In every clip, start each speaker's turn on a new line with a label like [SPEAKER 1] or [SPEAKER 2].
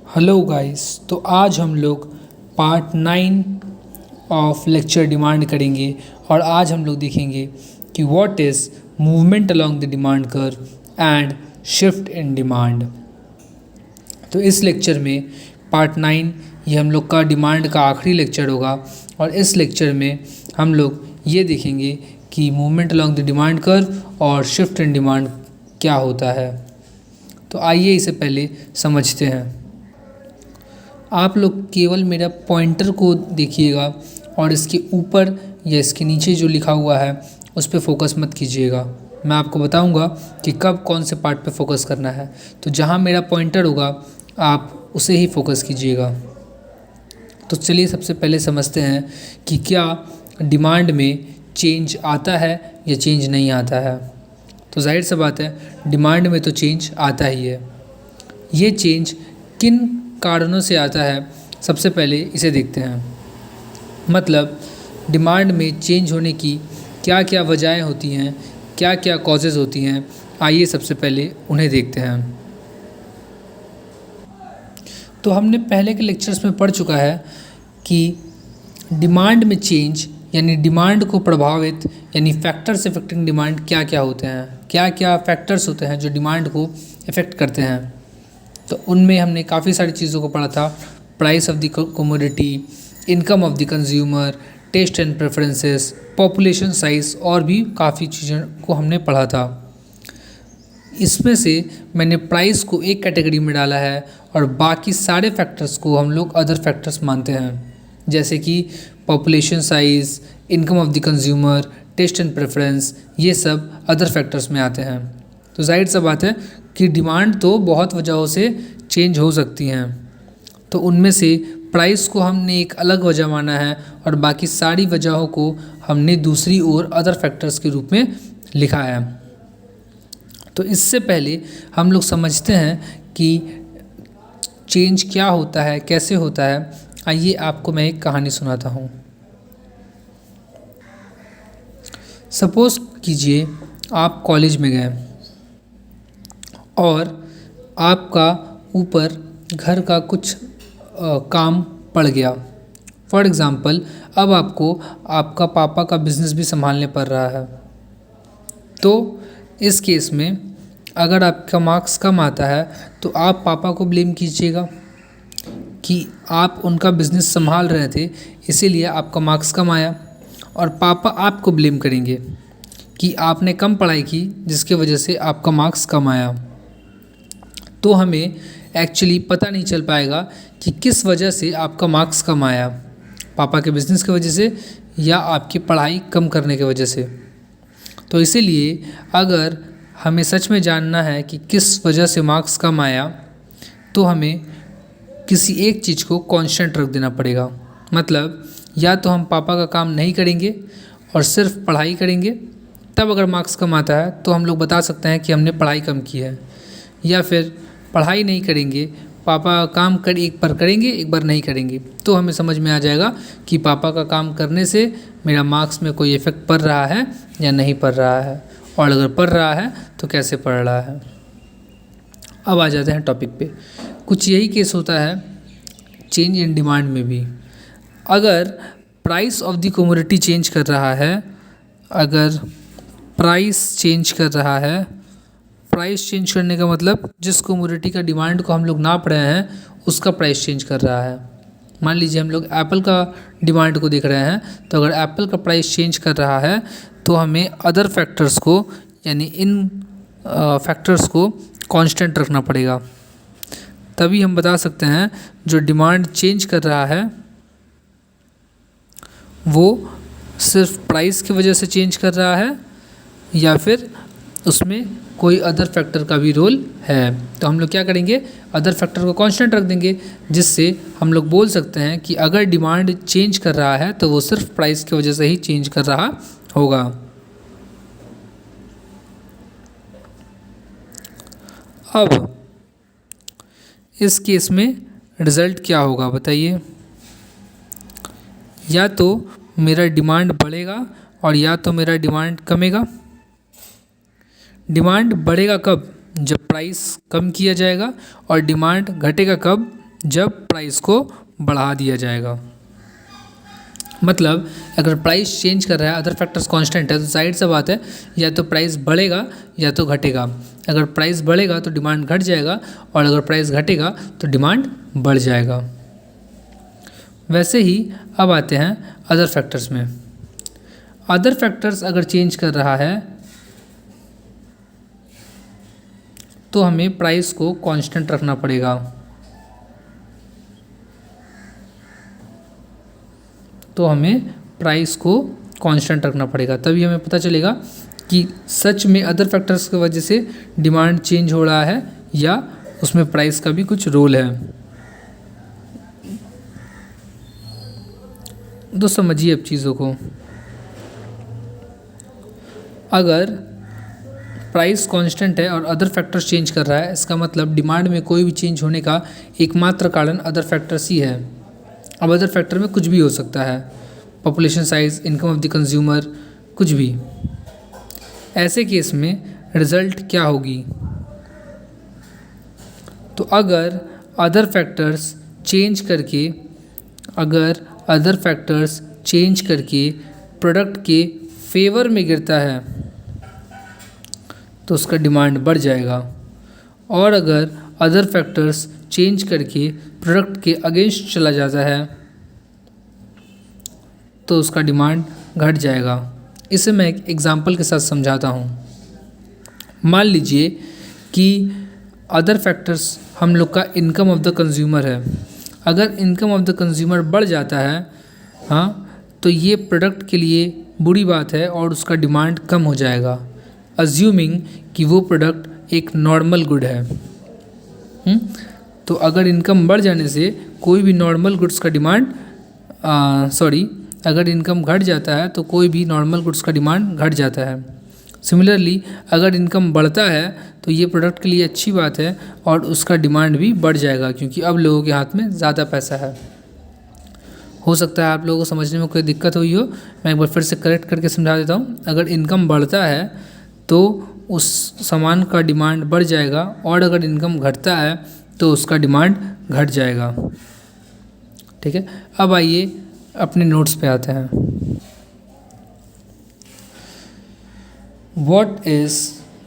[SPEAKER 1] Hello guys. तो आज हम लोग पार्ट 9 ऑफ लेक्चर डिमांड करेंगे और आज हम लोग देखेंगे कि what is movement along the demand curve and shift in demand. तो इस लेक्चर में पार्ट 9 ये हम लोग का डिमांड का आखिरी लेक्चर होगा और इस लेक्चर में हम लोग ये देखेंगे कि movement along the demand curve और शिफ्ट इन डिमांड क्या होता है। तो आइए इसे पहले समझते हैं। आप लोग केवल मेरा पॉइंटर को देखिएगा और इसके ऊपर या इसके नीचे जो लिखा हुआ है उस पर फोकस मत कीजिएगा। मैं आपको बताऊंगा कि कब कौन से पार्ट पे फोकस करना है। तो जहाँ मेरा पॉइंटर होगा आप उसे ही फोकस कीजिएगा। तो चलिए सबसे पहले समझते हैं कि क्या डिमांड में चेंज आता है या चेंज नहीं आता है। तो जाहिर सी बात है डिमांड में तो चेंज आता ही है। ये चेंज किन कारणों से आता है सबसे पहले इसे देखते हैं। मतलब डिमांड में चेंज होने की क्या क्या वजहें होती हैं, क्या क्या कॉजेज़ होती हैं, आइए सबसे पहले उन्हें देखते हैं। तो हमने पहले के लेक्चर्स में पढ़ चुका है कि डिमांड में चेंज यानी डिमांड को प्रभावित यानी फैक्टर्स इफेक्टिंग डिमांड क्या क्या होते हैं, क्या क्या फैक्टर्स होते हैं जो डिमांड को इफ़ेक्ट करते हैं। तो उनमें हमने काफ़ी सारी चीज़ों को पढ़ा था। Price of the commodity, income of the consumer, taste and preferences, population size और भी काफ़ी चीज़ों को हमने पढ़ा था। इसमें से मैंने प्राइस को एक कैटेगरी में डाला है और बाकी सारे फैक्टर्स को हम लोग अदर फैक्टर्स मानते हैं, जैसे कि population size, income of the consumer, taste and preference, ये सब अदर फैक्टर्स में आते हैं। तो जाहिर सा बात है कि डिमांड तो बहुत वजहों से चेंज हो सकती हैं। तो उनमें से प्राइस को हमने एक अलग वजह माना है और बाकी सारी वजहों को हमने दूसरी ओर अदर फैक्टर्स के रूप में लिखा है। तो इससे पहले हम लोग समझते हैं कि चेंज क्या होता है, कैसे होता है। आइए आपको मैं एक कहानी सुनाता हूँ। सपोज़ कीजिए आप कॉलेज में गए और आपका ऊपर घर का कुछ काम पड़ गया। फॉर एग्ज़ाम्पल अब आपको आपका पापा का बिज़नेस भी संभालने पड़ रहा है। तो इस केस में अगर आपका मार्क्स कम आता है तो आप पापा को ब्लेम कीजिएगा कि आप उनका बिज़नेस संभाल रहे थे इसीलिए आपका मार्क्स कम आया, और पापा आपको ब्लेम करेंगे कि आपने कम पढ़ाई की जिसके वजह से आपका मार्क्स कम आया। तो हमें एक्चुअली पता नहीं चल पाएगा कि किस वजह से आपका मार्क्स कम आया, पापा के बिज़नेस की वजह से या आपकी पढ़ाई कम करने की वजह से। तो इसीलिए अगर हमें सच में जानना है कि किस वजह से मार्क्स कम आया तो हमें किसी एक चीज़ को कांस्टेंट रख देना पड़ेगा। मतलब या तो हम पापा का काम नहीं करेंगे और सिर्फ पढ़ाई करेंगे, तब अगर मार्क्स कम आता है तो हम लोग बता सकते हैं कि हमने पढ़ाई कम की है, या फिर पढ़ाई नहीं करेंगे, पापा काम कर एक बार करेंगे एक बार नहीं करेंगे, तो हमें समझ में आ जाएगा कि पापा का काम करने से मेरा मार्क्स में कोई इफ़ेक्ट पड़ रहा है या नहीं पड़ रहा है, और अगर पड़ रहा है तो कैसे पड़ रहा है। अब आ जाते हैं टॉपिक पे। कुछ यही केस होता है चेंज इन डिमांड में भी। अगर price of the commodity change कर रहा है, अगर प्राइस चेंज कर रहा है, प्राइस चेंज करने का मतलब जिस कमोडिटी का डिमांड को हम लोग नाप रहे हैं उसका प्राइस चेंज कर रहा है। मान लीजिए हम लोग एप्पल का डिमांड को देख रहे हैं, तो अगर एप्पल का प्राइस चेंज कर रहा है तो हमें अदर फैक्टर्स को यानी इन फैक्टर्स को कांस्टेंट रखना पड़ेगा, तभी हम बता सकते हैं जो डिमांड चेंज कर रहा है वो सिर्फ प्राइस की वजह से चेंज कर रहा है या फिर उसमें कोई अदर फैक्टर का भी रोल है। तो हम लोग क्या करेंगे, अदर फैक्टर को कांस्टेंट रख देंगे, जिससे हम लोग बोल सकते हैं कि अगर डिमांड चेंज कर रहा है तो वो सिर्फ प्राइस की वजह से ही चेंज कर रहा होगा। अब इस केस में रिज़ल्ट क्या होगा बताइए। या तो मेरा डिमांड बढ़ेगा और या तो मेरा डिमांड कमेगा। डिमांड बढ़ेगा कब, जब प्राइस कम किया जाएगा, और डिमांड घटेगा कब, जब प्राइस को बढ़ा दिया जाएगा। मतलब अगर प्राइस चेंज कर रहा है, अदर फैक्टर्स कांस्टेंट है, तो जाहिर सा बात है या तो प्राइस बढ़ेगा या तो घटेगा। अगर प्राइस बढ़ेगा तो डिमांड घट जाएगा, और अगर प्राइस घटेगा तो डिमांड बढ़ जाएगा। वैसे ही अब आते हैं अदर फैक्टर्स में। अदर फैक्टर्स अगर चेंज कर रहा है तो हमें प्राइस को कांस्टेंट रखना पड़ेगा। तभी हमें पता चलेगा कि सच में अदर फैक्टर्स की वजह से डिमांड चेंज हो रहा है या उसमें प्राइस का भी कुछ रोल है। तो समझिए अब चीज़ों को। अगर प्राइस कांस्टेंट है और अदर फैक्टर्स चेंज कर रहा है, इसका मतलब डिमांड में कोई भी चेंज होने का एकमात्र कारण अदर फैक्टर्स ही है। अब अदर फैक्टर में कुछ भी हो सकता है, population size, income of the consumer, कुछ भी। ऐसे केस में रिजल्ट क्या होगी? तो अगर अदर फैक्टर्स चेंज करके प्रोडक्ट के फेवर में गिरता है तो उसका डिमांड बढ़ जाएगा, और अगर अदर फैक्टर्स चेंज करके प्रोडक्ट के अगेंस्ट चला जाता है तो उसका डिमांड घट जाएगा। इसे मैं एक एग्जांपल के साथ समझाता हूँ। मान लीजिए कि अदर फैक्टर्स हम लोग का इनकम ऑफ द कंज्यूमर है। अगर इनकम ऑफ द कंज्यूमर बढ़ जाता है, तो ये प्रोडक्ट के लिए बुरी बात है और उसका डिमांड कम हो जाएगा, अज्यूमिंग कि वो प्रोडक्ट एक नॉर्मल गुड है। तो अगर इनकम बढ़ जाने से कोई भी नॉर्मल गुड्स का डिमांड अगर इनकम घट जाता है तो कोई भी नॉर्मल गुड्स का डिमांड घट जाता है। सिमिलरली अगर इनकम बढ़ता है तो ये प्रोडक्ट के लिए अच्छी बात है और उसका डिमांड भी बढ़ जाएगा, क्योंकि अब लोगों के हाथ में ज़्यादा पैसा है। हो सकता है आप लोगों को समझने में कोई दिक्कत हुई हो, मैं एक बार फिर से करेक्ट करके समझा देता हूँ। अगर इनकम बढ़ता है तो उस सामान का डिमांड बढ़ जाएगा, और अगर इनकम घटता है तो उसका डिमांड घट जाएगा। ठीक है, अब आइए अपने नोट्स पे आते हैं। What is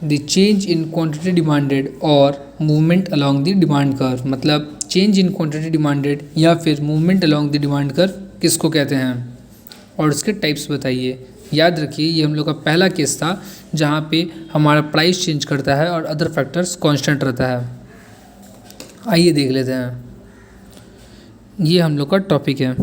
[SPEAKER 1] the change in quantity demanded और movement along the demand curve? मतलब चेंज इन क्वांटिटी डिमांडेड या फिर movement along the demand curve किसको कहते हैं, और उसके टाइप्स बताइए। याद रखिए ये हम लोग का पहला केस था जहाँ पे हमारा प्राइस चेंज करता है और अदर फैक्टर्स कांस्टेंट रहता है। आइए देख लेते हैं, ये हम लोग का टॉपिक है।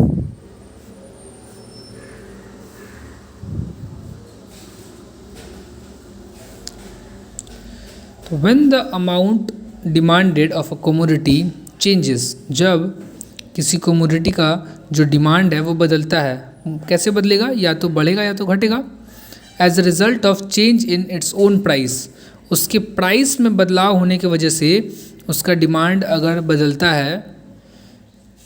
[SPEAKER 1] तो when the amount demanded of a commodity changes, जब किसी कमोडिटी का जो डिमांड है वो बदलता है। कैसे बदलेगा? या तो बढ़ेगा या तो घटेगा। As a result of change in its own price, उसके प्राइस में बदलाव होने की वजह से उसका डिमांड अगर बदलता है।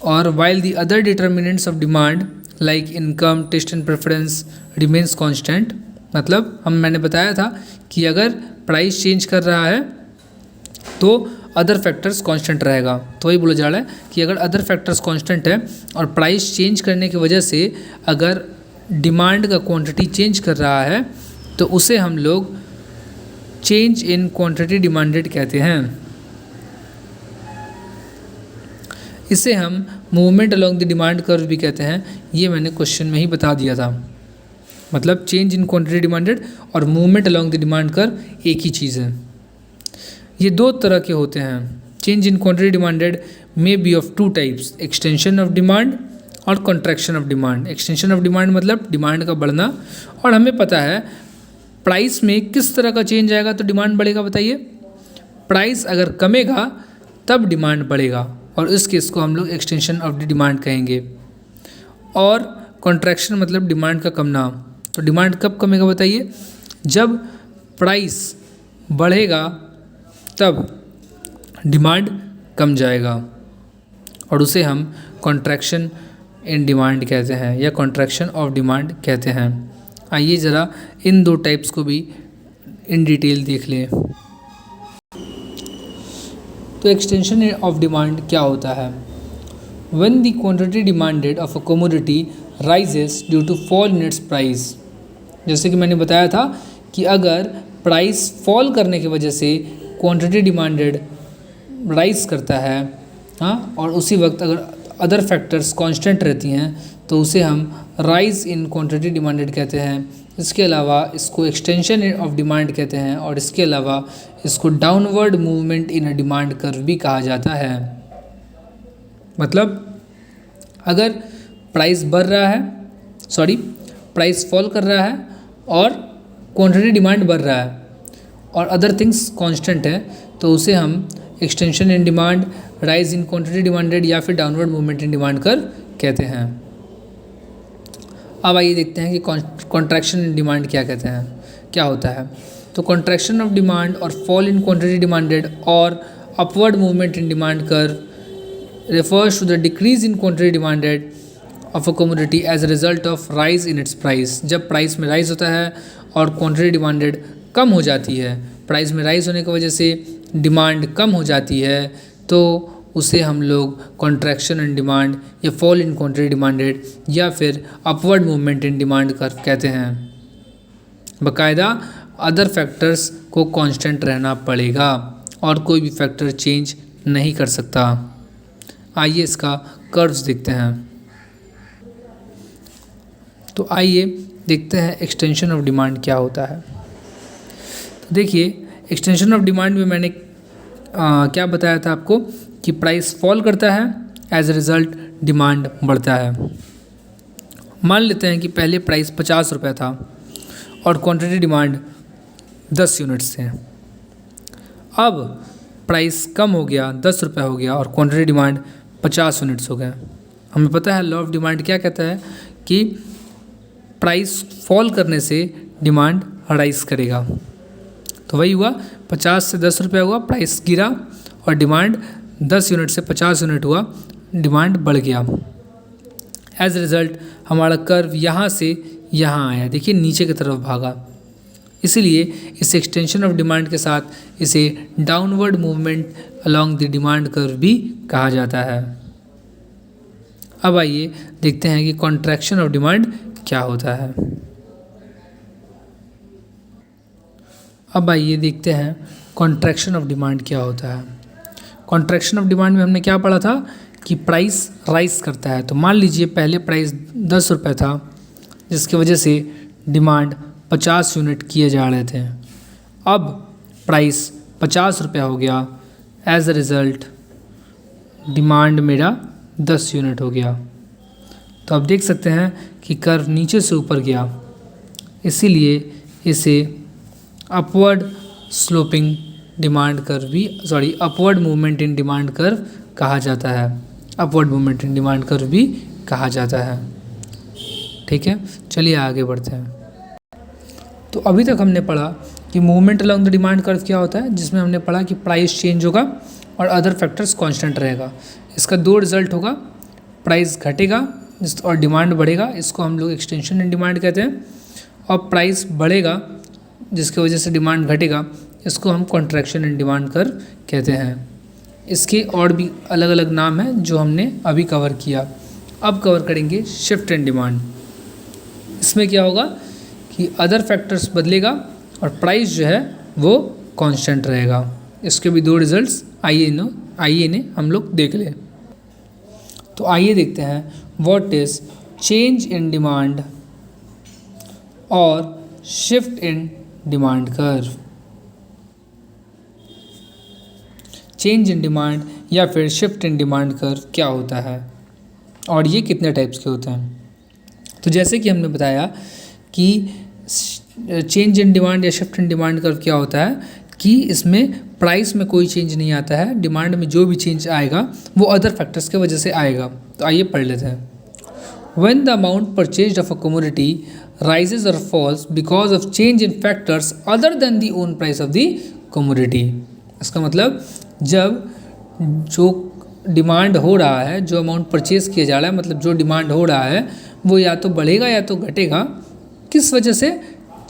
[SPEAKER 1] और while the other determinants of demand like income, taste and preference remains constant. मतलब मैंने बताया था कि अगर प्राइस चेंज कर रहा है तो अदर फैक्टर्स कांस्टेंट रहेगा। तो वही बोला जा रहा है कि अगर अदर फैक्टर्स कांस्टेंट है और प्राइस चेंज करने की वजह से अगर डिमांड का क्वांटिटी चेंज कर रहा है तो उसे हम लोग चेंज इन क्वांटिटी डिमांडेड कहते हैं। इसे हम movement along the demand curve भी कहते हैं। ये मैंने क्वेश्चन में ही बता दिया था। मतलब चेंज इन क्वांटिटी डिमांडेड और movement along the demand curve एक ही चीज़ है। ये दो तरह के होते हैं। Change in quantity demanded may be of two types, extension of demand और contraction of demand. Extension of demand मतलब डिमांड का बढ़ना, और हमें पता है प्राइस में किस तरह का चेंज आएगा तो डिमांड बढ़ेगा। बताइए, प्राइस अगर कमेगा तब डिमांड बढ़ेगा, और इस केस को हम लोग एक्सटेंशन ऑफ द डिमांड कहेंगे। और कॉन्ट्रैक्शन मतलब डिमांड का कमना। तो डिमांड कब कमेगा बताइए? जब प्राइस बढ़ेगा तब डिमांड कम जाएगा, और उसे हम कॉन्ट्रैक्शन इन डिमांड कहते हैं या कॉन्ट्रैक्शन ऑफ डिमांड कहते हैं। आइए ज़रा इन दो टाइप्स को भी इन डिटेल देख लें। तो एक्सटेंशन ऑफ डिमांड क्या होता है? when the quantity demanded of a commodity rises due to fall in its price। जैसे कि मैंने बताया था कि अगर प्राइस फॉल करने की वजह से क्वांटिटी डिमांडेड राइज करता है, हाँ, और उसी वक्त अगर अदर फैक्टर्स कांस्टेंट रहती हैं तो उसे हम राइज इन क्वांटिटी डिमांडेड कहते हैं। इसके अलावा इसको एक्सटेंशन ऑफ डिमांड कहते हैं और इसके अलावा इसको downward movement in a demand curve भी कहा जाता है। मतलब अगर प्राइस बढ़ रहा है, प्राइस फॉल कर रहा है और क्वांटिटी डिमांड बढ़ रहा है और अदर थिंग्स कांस्टेंट है तो उसे हम extension in demand, rise in quantity demanded या फिर downward movement in demand curve कहते हैं। अब आइए देखते हैं कि कॉन्ट्रैक्शन इन डिमांड क्या कहते हैं, क्या होता है। तो कॉन्ट्रैक्शन ऑफ डिमांड और फॉल इन क्वांटिटी डिमांडेड और upward movement in demand curve refers to the decrease in quantity demanded of a commodity as a result of rise in its price। जब प्राइस में rise होता है और quantity demanded कम हो जाती है, price में राइज होने की वजह से डिमांड कम हो जाती है तो उसे हम लोग कॉन्ट्रैक्शन इन डिमांड या फॉल इन क्वांटिटी डिमांडेड या फिर upward movement in demand curve कहते हैं। बाकायदा अदर फैक्टर्स को कांस्टेंट रहना पड़ेगा और कोई भी फैक्टर चेंज नहीं कर सकता। आइए इसका कर्व्स देखते हैं। तो आइए देखते हैं एक्सटेंशन ऑफ डिमांड क्या होता है। तो देखिए एक्सटेंशन ऑफ डिमांड में मैंने क्या बताया था आपको कि प्राइस फॉल करता है, एज अ रिज़ल्ट डिमांड बढ़ता है। मान लेते हैं कि पहले प्राइस 50 रुपये था और क्वांटिटी डिमांड 10 यूनिट्स थे। अब प्राइस कम हो गया, 10 रुपये हो गया और क्वांटिटी डिमांड 50 यूनिट्स हो गए। हमें पता है लॉ ऑफ डिमांड क्या कहता है कि प्राइस फॉल करने से डिमांड राइज करेगा। तो वही हुआ, 50 से 10 रुपये हुआ, प्राइस गिरा और डिमांड 10 यूनिट से 50 यूनिट हुआ, डिमांड बढ़ गया। एज रिज़ल्ट हमारा कर्व यहाँ से यहाँ आया, देखिए नीचे की तरफ भागा। इसीलिए इस एक्सटेंशन ऑफ डिमांड के साथ इसे downward movement along the demand curve भी कहा जाता है। अब आइए देखते हैं कि कॉन्ट्रैक्शन ऑफ डिमांड क्या होता है। अब आइए देखते हैं कॉन्ट्रैक्शन ऑफ डिमांड क्या होता है। कॉन्ट्रैक्शन ऑफ डिमांड में हमने क्या पढ़ा था कि प्राइस राइज करता है। तो मान लीजिए पहले प्राइस 10 रुपये था जिसकी वजह से डिमांड 50 यूनिट किए जा रहे थे। अब प्राइस 50 रुपये हो गया, एज अ रिज़ल्ट डिमांड मेरा 10 यूनिट हो गया। तो आप देख सकते हैं कि कर्व नीचे से ऊपर गया, इसीलिए इसे अपवर्ड स्लोपिंग डिमांड कर्व भी upward movement in demand curve कहा जाता है। Upward movement in demand curve भी कहा जाता है। ठीक है, चलिए आगे बढ़ते हैं। तो अभी तक हमने पढ़ा कि movement along the demand curve क्या होता है, जिसमें हमने पढ़ा कि प्राइस चेंज होगा और अदर फैक्टर्स कांस्टेंट रहेगा। इसका दो रिजल्ट होगा, प्राइस घटेगा और डिमांड बढ़ेगा, इसको हम लोग एक्सटेंशन इन डिमांड कहते हैं, और प्राइस बढ़ेगा जिसकी वजह से डिमांड घटेगा, इसको हम कॉन्ट्रैक्शन इन डिमांड कर्व कहते हैं। इसके और भी अलग अलग नाम हैं जो हमने अभी कवर किया। अब कवर करेंगे शिफ्ट इन डिमांड। इसमें क्या होगा कि अदर फैक्टर्स बदलेगा और प्राइस जो है वो कांस्टेंट रहेगा। इसके भी दो रिजल्ट्स आइए इन्हें हम लोग देख लें। तो आइए देखते हैं what is change in demand और shift in demand curve. Change in demand या फिर शिफ्ट इन डिमांड कर्व क्या होता है और ये कितने टाइप्स के होते हैं। तो जैसे कि हमने बताया कि चेंज इन डिमांड या शिफ्ट इन डिमांड कर्व क्या होता है कि इसमें प्राइस में कोई चेंज नहीं आता है, डिमांड में जो भी चेंज आएगा वो अदर फैक्टर्स के वजह से आएगा। तो आइए पढ़ लेते हैं। When the amount purchased of a commodity rises or falls because of change in factors other than the own price of the commodity। इसका मतलब जब जो डिमांड हो रहा है, जो अमाउंट परचेज किया जा रहा है, मतलब जो डिमांड हो रहा है वो या तो बढ़ेगा या तो घटेगा। किस वजह से?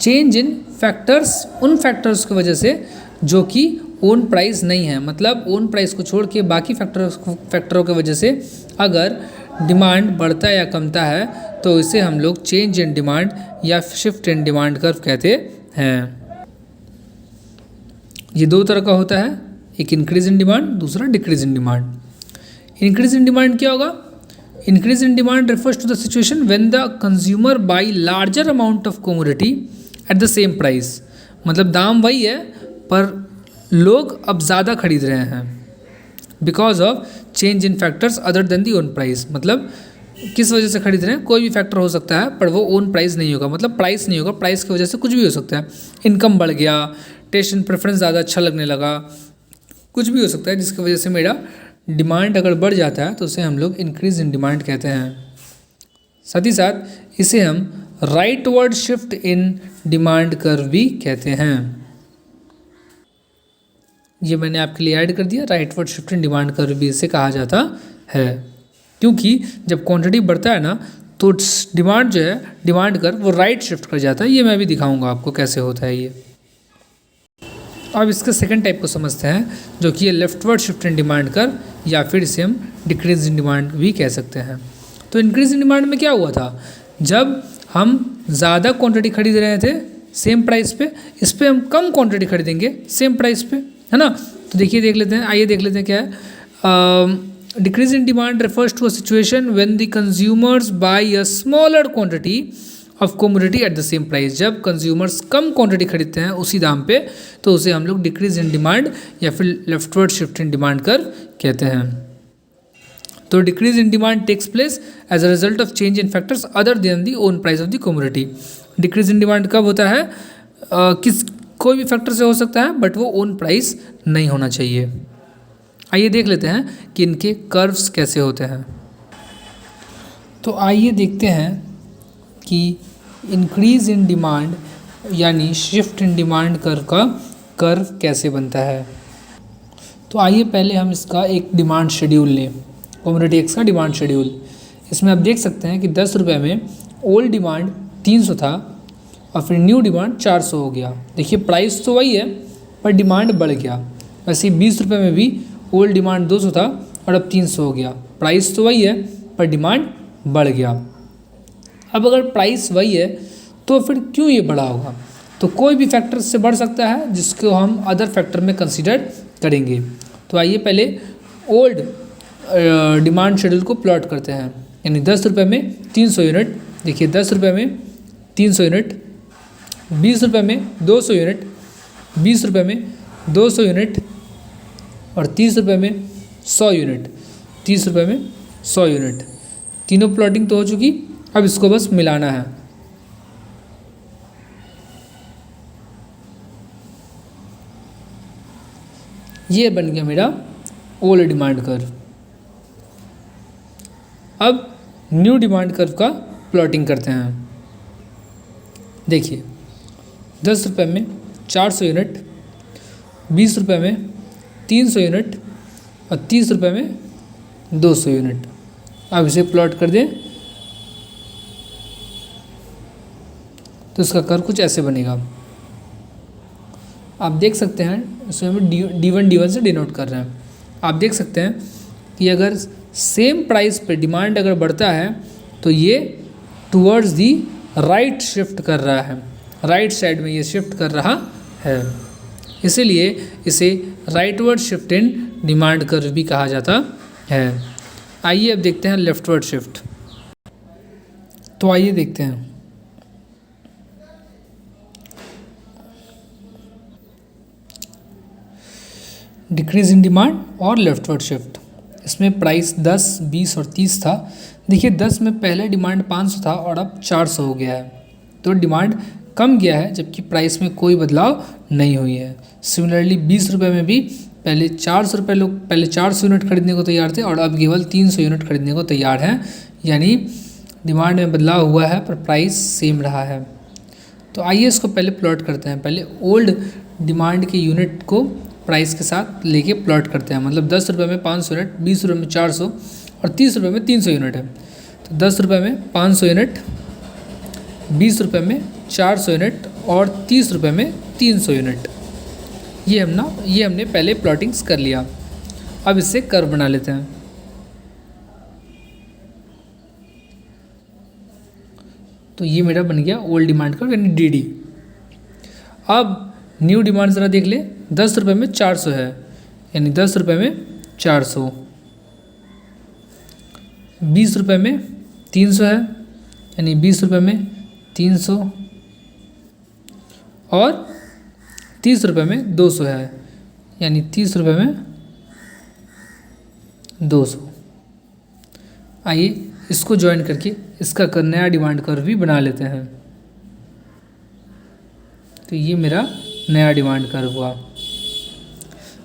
[SPEAKER 1] चेंज इन फैक्टर्स, उन फैक्टर्स की वजह से जो कि ओन प्राइस नहीं है, मतलब ओन प्राइस को छोड़ के बाकी फैक्टरों की वजह से अगर डिमांड बढ़ता या कमता है तो इसे हम लोग चेंज इन डिमांड या शिफ्ट इन डिमांड कर्व कहते हैं। ये दो तरह का होता है, एक इंक्रीज इन डिमांड, दूसरा decrease in demand. Increase in demand क्या होगा? Increase in demand refers to the situation when the consumer buy larger amount of commodity at the same price। मतलब दाम वही है पर लोग अब ज़्यादा खरीद रहे हैं because of change in factors other than the own price. मतलब किस वजह से खरीद रहे हैं, कोई भी फैक्टर हो सकता है पर वो ओन प्राइस नहीं होगा, मतलब प्राइस नहीं होगा, प्राइस की वजह से कुछ भी हो सकता है। इनकम बढ़ गया, टेस्ट एंड प्रेफरेंस ज़्यादा अच्छा लगने लगा, कुछ भी हो सकता है जिसकी वजह से मेरा डिमांड अगर बढ़ जाता है तो उसे हम लोग इंक्रीज इन डिमांड कहते हैं। साथ ही साथ इसे हम rightward shift in demand curve भी कहते हैं। ये मैंने आपके लिए ऐड कर दिया, rightward shift in demand curve भी इसे कहा जाता है, क्योंकि जब क्वांटिटी बढ़ता है ना तो डिमांड जो है, डिमांड कर्व वो राइट शिफ्ट कर जाता है। ये मैं भी दिखाऊंगा आपको कैसे होता है ये। अब इसका सेकंड टाइप को समझते हैं जो कि है leftward shift in demand curve, या फिर इसे हम डिक्रीज इन डिमांड भी कह सकते हैं। तो इंक्रीज इन डिमांड में क्या हुआ था, जब हम ज़्यादा क्वांटिटी खरीद रहे थे सेम प्राइस पे, इस पे हम कम क्वांटिटी खरीदेंगे सेम प्राइस पे, है ना। तो देखिए देख लेते हैं, आइए देख लेते हैं क्या है। Decrease in demand refers to a situation when the consumers buy a smaller quantity of commodity at the same price. जब कंज्यूमर्स कम क्वांटिटी खरीदते हैं उसी दाम पे तो उसे हम लोग डिक्रीज इन डिमांड या फिर leftward shift in demand curve कहते हैं। तो decrease in demand takes place as a result of change in factors other than the own price of the commodity. Decrease in demand कब होता है? कोई भी फैक्टर से हो सकता है बट वो ओन प्राइस नहीं होना चाहिए। आइए देख लेते हैं कि इनके कर्व्स कैसे होते हैं। तो आइए देखते हैं कि इंक्रीज इन डिमांड यानी शिफ्ट इन डिमांड कर्व का कर्व कैसे बनता है। तो आइए पहले हम इसका एक डिमांड शेड्यूल लें, कमोडिटी एक्स का डिमांड शेड्यूल। इसमें आप देख सकते हैं कि 10 रुपये में ओल्ड डिमांड 300 था और फिर न्यू डिमांड 400 हो गया। देखिए प्राइस तो वही है पर डिमांड बढ़ गया। वैसे 20 रुपये में भी ओल्ड डिमांड 200 था और अब 300 हो गया। प्राइस तो वही है पर डिमांड बढ़ गया। अब अगर प्राइस वही है तो फिर क्यों ये बढ़ा होगा? तो कोई भी फैक्टर से बढ़ सकता है जिसको हम अदर फैक्टर में कंसीडर करेंगे। तो आइए पहले ओल्ड डिमांड शेड्यूल को प्लॉट करते हैं। यानी 10 रुपये में 300 यूनिट, देखिए 10 रुपये में 300 यूनिट, 20 रुपये में 200 यूनिट, 20 रुपये में 200 यूनिट और 30 रुपये में 100 यूनिट, 30 रुपये में 100 यूनिट। तीनों प्लॉटिंग तो हो चुकी, अब इसको बस मिलाना है। ये बन गया मेरा ओल्ड डिमांड कर्व। अब न्यू डिमांड कर्व का प्लॉटिंग करते हैं। देखिए 10 रुपये में 400 यूनिट, 20 रुपये में 300 यूनिट और 30 रुपये में 200 यूनिट। अब इसे प्लॉट कर दें तो इसका कर्व कुछ ऐसे बनेगा। आप देख सकते हैं इसमें हम D1 D1 से डिनोट कर रहे हैं। आप देख सकते हैं कि अगर सेम प्राइस पे डिमांड अगर बढ़ता है तो ये टुवर्ड्स दी राइट शिफ्ट कर रहा है, राइट साइड में ये शिफ्ट कर रहा है, इसीलिए इसे rightward shift in demand curve भी कहा जाता है। आइए अब देखते हैं लेफ्टवर्ड शिफ्ट। तो आइए देखते हैं। डिक्रीज इन डिमांड और लेफ्टवर्ड शिफ्ट। इसमें प्राइस 10, 20 और 30 था। देखिए 10 में पहले डिमांड 500 था और अब 400 हो गया है, तो डिमांड कम गया है जबकि प्राइस में कोई बदलाव नहीं हुई है। सिमिलरली 20 रुपये में भी पहले 400 रुपये लोग पहले 400 यूनिट खरीदने को तैयार थे और अब केवल 300 यूनिट खरीदने को तैयार हैं, यानी डिमांड में बदलाव हुआ है पर प्राइस सेम रहा है। तो आइए इसको पहले प्लॉट करते हैं। पहले ओल्ड डिमांड के यूनिट को प्राइस के साथ लेके प्लॉट करते हैं। मतलब 10 रुपये में 500 यूनिट, 20 रुपये में 400 और 30 रुपये में 300 यूनिट है। तो 10 रुपये में 500 यूनिट, 20 रुपये में 400 यूनिट और 30 रुपये में 300 यूनिट। ये हमने पहले प्लॉटिंग्स कर लिया। अब इससे कर्व बना लेते हैं। तो ये मेरा बन गया ओल्ड डिमांड कर्व यानी DD। अब न्यू डिमांड ज़रा देख ले। 10 रुपये में 400 है, यानी 10 रुपये में 400। 20 रुपये में 300 है, यानी 20 रुपये में 300। और 30 रुपये में 200 है, यानी 30 रुपये में 200। आइए इसको ज्वाइन करके इसका नया डिमांड कर्व भी बना लेते हैं। तो ये मेरा नया डिमांड कर्व हुआ।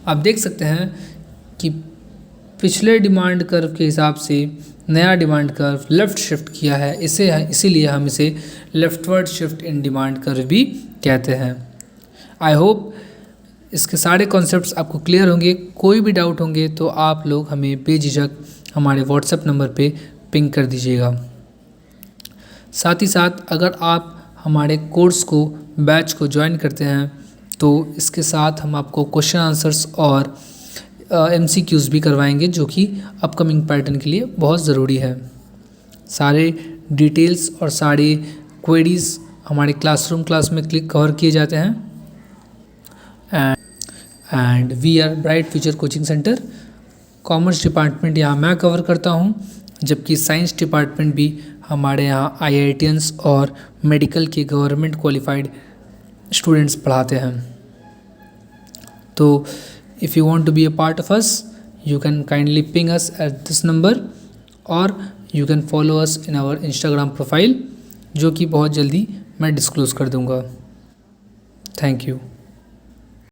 [SPEAKER 1] आप देख सकते हैं कि पिछले डिमांड कर्व के हिसाब से नया डिमांड कर्व लेफ़्ट शिफ्ट किया है, इसीलिए हम इसे leftward shift in demand curve भी कहते हैं। आई होप इसके सारे कॉन्सेप्ट्स आपको क्लियर होंगे। कोई भी डाउट होंगे तो आप लोग हमें बेझिझक हमारे व्हाट्सएप नंबर पे पिंग कर दीजिएगा। साथ ही साथ अगर आप हमारे कोर्स को बैच को ज्वाइन करते हैं तो इसके साथ हम आपको क्वेश्चन आंसर्स और MCQs भी करवाएंगे, जो कि अपकमिंग पैटर्न के लिए बहुत ज़रूरी है। सारे डिटेल्स और सारे क्वेरीज़ हमारे क्लासरूम क्लास में कवर किए जाते हैं। And we are Bright Future coaching centre. Commerce department यहाँ मैं कवर करता हूँ, जबकि साइंस डिपार्टमेंट भी हमारे यहाँ IITians और मेडिकल के गवर्नमेंट क्वालिफाइड स्टूडेंट्स पढ़ाते हैं। तो if you want to be a part of us, you can kindly ping us at this number और you can follow us in our Instagram profile, जो कि बहुत जल्दी मैं डिस्क्लोज़ कर दूंगा। Thank you.